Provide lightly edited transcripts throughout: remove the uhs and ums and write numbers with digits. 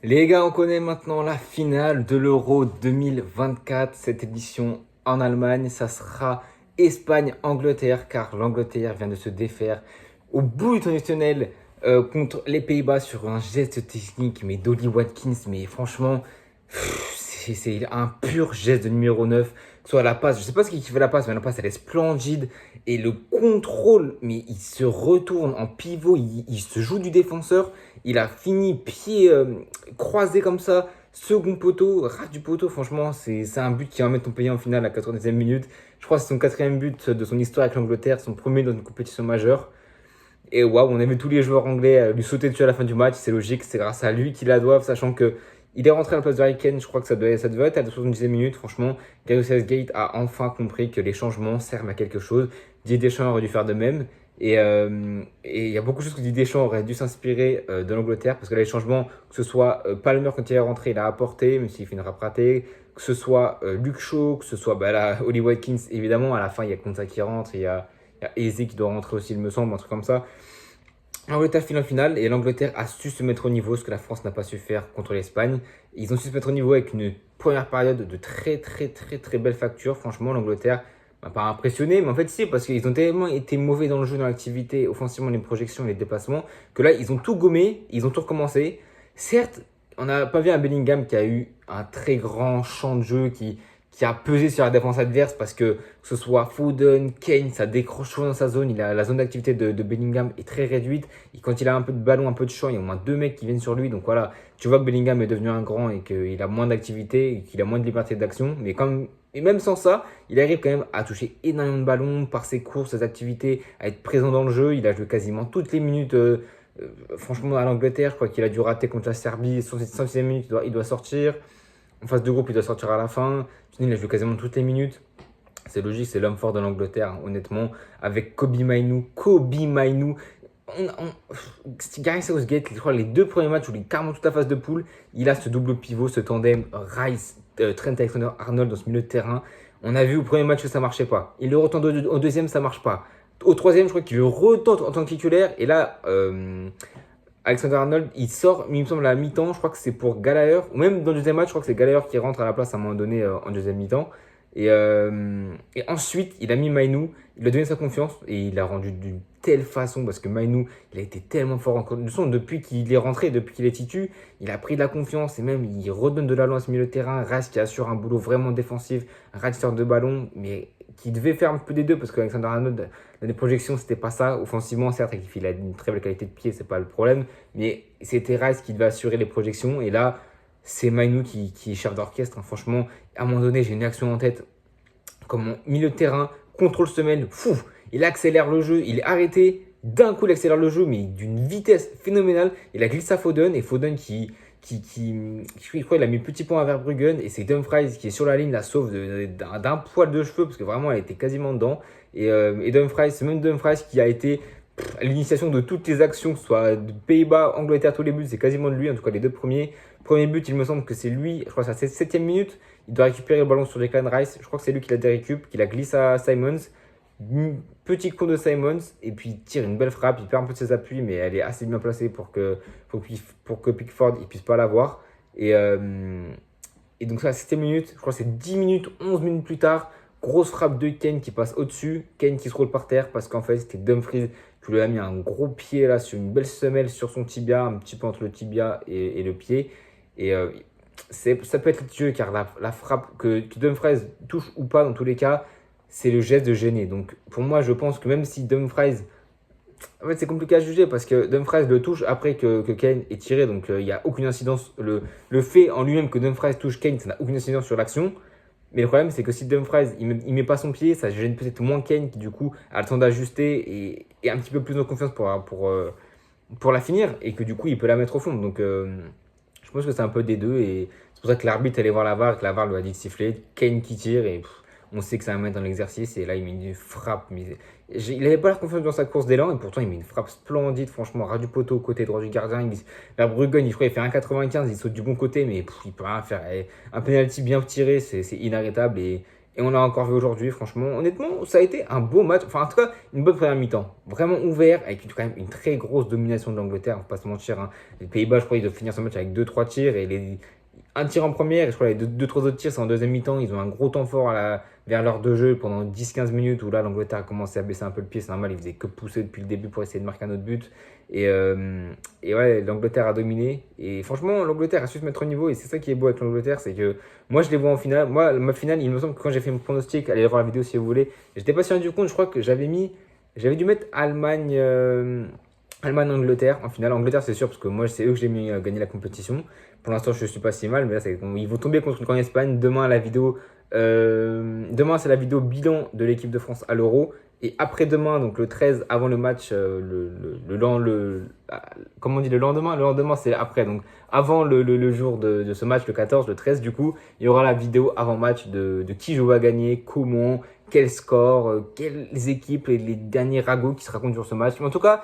Les gars, on connaît maintenant la finale de l'Euro 2024. Cette édition en Allemagne, ça sera Espagne-Angleterre, car l'Angleterre vient de se défaire au bout du tunnel contre les Pays-Bas sur un geste technique, mais d'Ollie Watkins. Mais franchement, c'est un pur geste de numéro 9. Que ce soit la passe, je sais pas ce qui fait la passe, mais la passe elle est splendide. Et le contrôle, mais il se retourne en pivot, il se joue du défenseur. Il a fini pied croisé comme ça, second poteau, ras du poteau. Franchement, c'est un but qui va mettre ton pays en finale à 90e minute. Je crois que c'est son quatrième but de son histoire avec l'Angleterre, son premier dans une compétition majeure. Et waouh, on a vu tous les joueurs anglais lui sauter dessus à la fin du match. C'est logique, c'est grâce à lui qu'ils la doivent, sachant que il est rentré à la place de Harry Kane. Je crois que ça devait être à la 70e minute. Franchement, Gareth Southgate a enfin compris que les changements servent à quelque chose. Didier Deschamps aurait dû faire de même. Et il y a beaucoup de choses que Didier Deschamps aurait dû s'inspirer de l'Angleterre, parce que là, les changements, que ce soit Palmer quand il est rentré, il a apporté, même s'il fait une frappe ratée, que ce soit Luke Shaw, que ce soit là, Ollie Watkins, évidemment, à la fin, il y a Konsa qui rentre, il y a Eze qui doit rentrer aussi, il me semble, un truc comme ça. L'Angleterre finit en finale et l'Angleterre a su se mettre au niveau, ce que la France n'a pas su faire contre l'Espagne. Ils ont su se mettre au niveau avec une première période de très très très très belle facture. Franchement, l'Angleterre m'a pas impressionné, mais en fait si, parce qu'ils ont tellement été mauvais dans le jeu, dans l'activité, offensivement, les projections, les déplacements, que là, ils ont tout gommé, ils ont tout recommencé. Certes, on n'a pas vu un Bellingham qui a eu un très grand champ de jeu, qui a pesé sur la défense adverse, parce que ce soit Foden, Kane, ça décroche souvent dans sa zone. La zone d'activité de Bellingham est très réduite. Et quand il a un peu de ballon, un peu de champ, il y a au moins deux mecs qui viennent sur lui. Donc voilà, tu vois que Bellingham est devenu un grand et qu'il a moins d'activité et qu'il a moins de liberté d'action. Et même sans ça, il arrive quand même à toucher énormément de ballons par ses courses, ses activités, à être présent dans le jeu. Il a joué quasiment toutes les minutes. Franchement, à l'Angleterre, je crois qu'il a dû rater contre la Serbie. 106e minute, il doit sortir. En phase de groupe, il doit sortir à la fin. Il a joué quasiment toutes les minutes. C'est logique, c'est l'homme fort de l'Angleterre, hein, honnêtement. Avec Kobe Mainu. Gareth Southgate, je crois, les deux premiers matchs où il est carrément toute la phase de poule, il a ce double pivot, ce tandem Rice, Trent Alexander-Arnold dans ce milieu de terrain. On a vu au premier match que ça marchait pas. Il le retente au deuxième, ça marche pas. Au troisième, je crois qu'il le retente en tant que titulaire. Et là, Alexander Arnold, il sort, il me semble, à la mi-temps. Je crois que c'est pour Gallagher. Ou même dans le deuxième match, je crois que c'est Gallagher qui rentre à la place à un moment donné en deuxième mi-temps. Et ensuite, il a mis Mainu, il a donné sa confiance et il l'a rendu d'une telle façon, parce que Mainu, il a été tellement fort en condition depuis qu'il est rentré, depuis qu'il est titu. Il a pris de la confiance et même il redonne de l'allant à ce milieu de terrain. Rice qui assure un boulot vraiment défensif, un ratisseur de ballon, mais qui devait faire un peu des deux, parce qu'Alexander Arnold, dans les projections, c'était pas ça. Offensivement, certes, il a une très belle qualité de pied, c'est pas le problème, mais c'était Rice qui devait assurer les projections. Et là, c'est Mainu qui est chef d'orchestre, hein. Franchement, à un moment donné, j'ai une action en tête, comme mon milieu de terrain, contrôle semelle, fou, il accélère le jeu, il est arrêté, d'un coup il accélère le jeu, mais d'une vitesse phénoménale. Il a glissé à Foden, et Foden je crois, il a mis petit point à Verbruggen, et c'est Dumfries qui est sur la ligne, la sauve d'un poil de cheveux, parce que vraiment elle était quasiment dedans. Et Dumfries, c'est même Dumfries qui a été à l'initiation de toutes les actions, que ce soit de Pays-Bas, Angleterre, tous les buts, c'est quasiment de lui, en tout cas les deux premiers. Premier but, il me semble que c'est lui, je crois que c'est à la 7e minute, il doit récupérer le ballon sur Declan Rice, je crois que c'est lui qui l'a récup, qui la glisse à Simons. Petit coup de Simons, et puis il tire une belle frappe, il perd un peu de ses appuis, mais elle est assez bien placée pour que Pickford ne puisse pas l'avoir. Et donc ça, à la 7e minute, je crois que c'est 10 minutes, 11 minutes plus tard, grosse frappe de Kane qui passe au-dessus, Kane qui se roule par terre, parce qu'en fait c'était Dumfries qui lui a mis un gros pied là sur une belle semelle sur son tibia, un petit peu entre le tibia et le pied. Et ça peut être litigieux, car la frappe que Dumfries touche ou pas, dans tous les cas, c'est le geste de gêner. Donc pour moi, je pense que même si Dumfries, en fait c'est compliqué à juger, parce que Dumfries le touche après que Kane est tiré, donc il n'y a aucune incidence. Le fait en lui-même que Dumfries touche Kane, ça n'a aucune incidence sur l'action. Mais le problème, c'est que si Dumfries il met pas son pied, ça gêne peut-être moins Kane, qui du coup a le temps d'ajuster et un petit peu plus de confiance pour la finir, et que du coup il peut la mettre au fond. Donc je pense que c'est un peu des deux, et c'est pour ça que l'arbitre allait voir la VAR, et que la VAR lui a dit de siffler. Kane qui tire, et on sait que ça va mettre dans l'exercice, et là il met une frappe. Il n'avait pas l'air confiant dans sa course d'élan, et pourtant il met une frappe splendide, franchement, ras du poteau, côté droit du gardien. Verbruggen, il fait 1,95, il saute du bon côté, mais il peut rien faire. Un penalty bien tiré, c'est inarrêtable. Et Et on l'a encore vu aujourd'hui, franchement. Honnêtement, ça a été un beau match. Enfin, en tout cas, une bonne première mi-temps. Vraiment ouvert, avec quand même une très grosse domination de l'Angleterre. On ne va pas se mentir, hein. Les Pays-Bas, je crois, ils doivent finir ce match avec 2-3 tirs. Et un tir en première, et je crois les 2-3 autres tirs, c'est en deuxième mi-temps. Ils ont un gros temps fort vers l'heure de jeu pendant 10-15 minutes, où là, l'Angleterre a commencé à baisser un peu le pied. C'est normal, ils faisaient que pousser depuis le début pour essayer de marquer un autre but. Et ouais, l'Angleterre a dominé. Et franchement, l'Angleterre a su se mettre au niveau. Et c'est ça qui est beau avec l'Angleterre, c'est que moi, je les vois en finale. Moi, ma finale, il me semble que quand j'ai fait mon pronostic, allez voir la vidéo si vous voulez, j'étais pas si rendu compte, je crois que j'avais dû mettre Allemagne-Angleterre en finale. Angleterre, c'est sûr, parce que moi, c'est eux que j'ai mis gagner la compétition. Pour l'instant, je suis pas si mal, mais là, ils vont tomber contre le camp Espagne. Demain, c'est la vidéo bilan de l'équipe de France à l'Euro. Et après-demain, donc le 13, avant le match, comment on dit, le lendemain? Le lendemain, c'est après. Donc avant le jour de ce match, le 14, le 13, du coup, il y aura la vidéo avant-match de qui je vais gagner, comment, quel score, quelles équipes et les derniers ragots qui se racontent sur ce match. Mais en tout cas,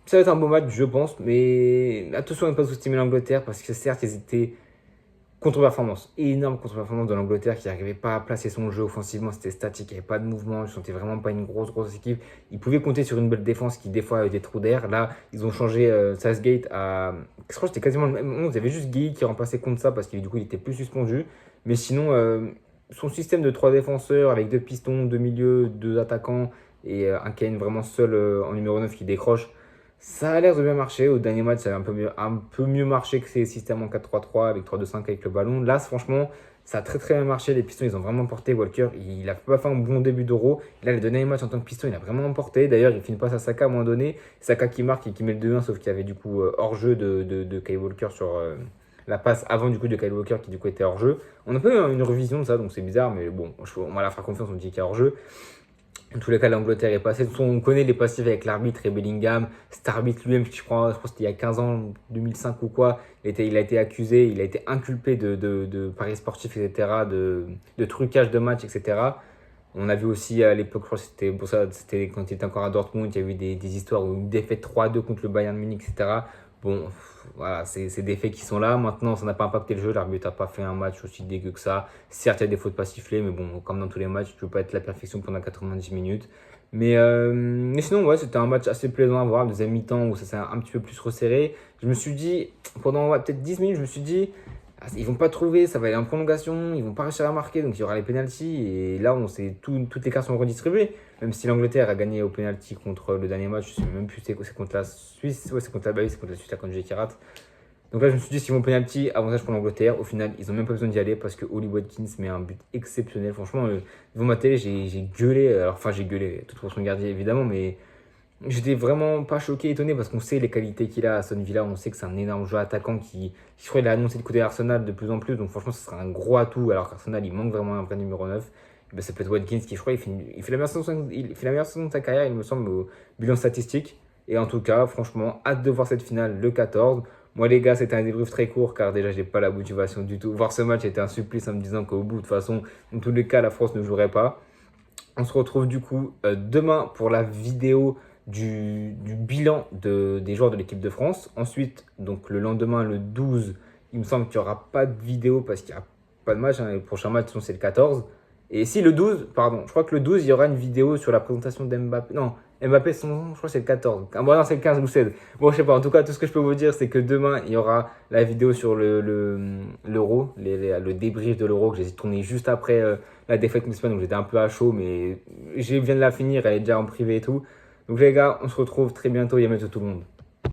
ça va être un beau match, je pense. Mais attention à ne pas sous-estimer l'Angleterre parce que certes, ils étaient contre-performance, énorme contre-performance de l'Angleterre qui n'arrivait pas à placer son jeu offensivement, c'était statique, il n'y avait pas de mouvement, je sentais vraiment pas une grosse équipe. Ils pouvaient compter sur une belle défense qui des fois avait des trous d'air. Là, ils ont changé Southgate à... Je crois que c'était quasiment le même 11, il y avait juste Guy qui remplaçait contre ça parce que du coup il était plus suspendu. Mais sinon, son système de 3 défenseurs avec 2 pistons, 2 milieux, 2 attaquants et un Kane vraiment seul en numéro 9 qui décroche. Ça a l'air de bien marcher. Au dernier match, ça a un peu mieux marché que ces systèmes en 4-3-3 avec 3-2-5 avec le ballon. Là, franchement, ça a très bien marché. Les Pistons, ils ont vraiment porté. Walker, il n'a pas fait un bon début d'Euro. Là, le dernier match en tant que Piston, il a vraiment emporté. D'ailleurs, il finit pas à Saka à un moment donné. Saka qui marque et qui met le 2-1, sauf qu'il y avait du coup hors-jeu de Kyle Walker sur la passe avant du coup de Kyle Walker qui du coup était hors-jeu. On a pas eu une revision de ça, donc c'est bizarre, mais bon, on va la faire confiance, on dit qu'il y a hors-jeu. En tous les cas, l'Angleterre est passée. On connaît les passifs avec l'arbitre et Bellingham. Cet arbitre lui-même, je crois que c'était il y a 15 ans, 2005 ou quoi, il a été accusé, il a été inculpé de paris sportifs, etc., de trucage de match, etc. On a vu aussi à l'époque, je crois que c'était pour ça, c'était quand il était encore à Dortmund, il y a eu des histoires où une défaite 3-2 contre le Bayern Munich, etc. Bon, voilà, c'est des faits qui sont là. Maintenant, ça n'a pas impacté le jeu. L'arbitre n'a pas fait un match aussi dégueu que ça. Certes, il y a des fautes pas sifflées, mais bon, comme dans tous les matchs, tu ne peux pas être la perfection pendant 90 minutes. Mais sinon, ouais, c'était un match assez plaisant à voir. Deuxième mi-temps où ça s'est un petit peu plus resserré. Je me suis dit, pendant peut-être 10 minutes, je me suis dit, ils vont pas trouver, ça va aller en prolongation, ils vont pas réussir à marquer, donc il y aura les pénaltys. Et là, toutes les cartes sont redistribuées. Même si l'Angleterre a gagné au pénalty contre le dernier match, je ne sais même plus c'est contre la Suisse, ouais, c'est contre la Suisse, là, quand j'ai qui rate. Donc là, je me suis dit, s'ils vont au pénalty, avantage pour l'Angleterre. Au final, ils n'ont même pas besoin d'y aller parce que Oli Watkins met un but exceptionnel. Franchement, devant ma télé, j'ai gueulé. Alors, enfin, j'ai gueulé, tout pour son gardien évidemment, mais j'étais vraiment pas choqué, étonné parce qu'on sait les qualités qu'il a à Aston Villa. On sait que c'est un énorme joueur attaquant je crois qu'il a annoncé de côté Arsenal de plus en plus. Donc franchement, ce sera un gros atout. Alors qu'Arsenal, il manque vraiment un vrai numéro 9. Ben, ça peut être Watkins qui, je crois, il fait la meilleure saison de sa carrière, il me semble, au bilan statistique. Et en tout cas, franchement, hâte de voir cette finale le 14. Moi, les gars, c'était un débrief très court car déjà, j'ai pas la motivation du tout. Voir ce match était un supplice en me disant qu'au bout, de toute façon, dans tous les cas, la France ne jouerait pas. On se retrouve du coup demain pour la vidéo du bilan des joueurs de l'équipe de France. Ensuite, donc le lendemain, le 12, il me semble qu'il n'y aura pas de vidéo parce qu'il n'y a pas de match, hein. Le prochain match, c'est le 14. Et si le 12, pardon, je crois que le 12, il y aura une vidéo sur la présentation d'Mbappé. Non, Mbappé, je crois que c'est le 14. Ah, bon, non, c'est le 15 ou 16. Bon, je sais pas. En tout cas, tout ce que je peux vous dire, c'est que demain, il y aura la vidéo sur l'Euro, le débrief de l'Euro que j'ai tourné juste après la défaite contre l'Espagne. Donc j'étais un peu à chaud, mais je viens de la finir. Elle est déjà en privé et tout. Donc les gars, on se retrouve très bientôt. Yamato tout le monde.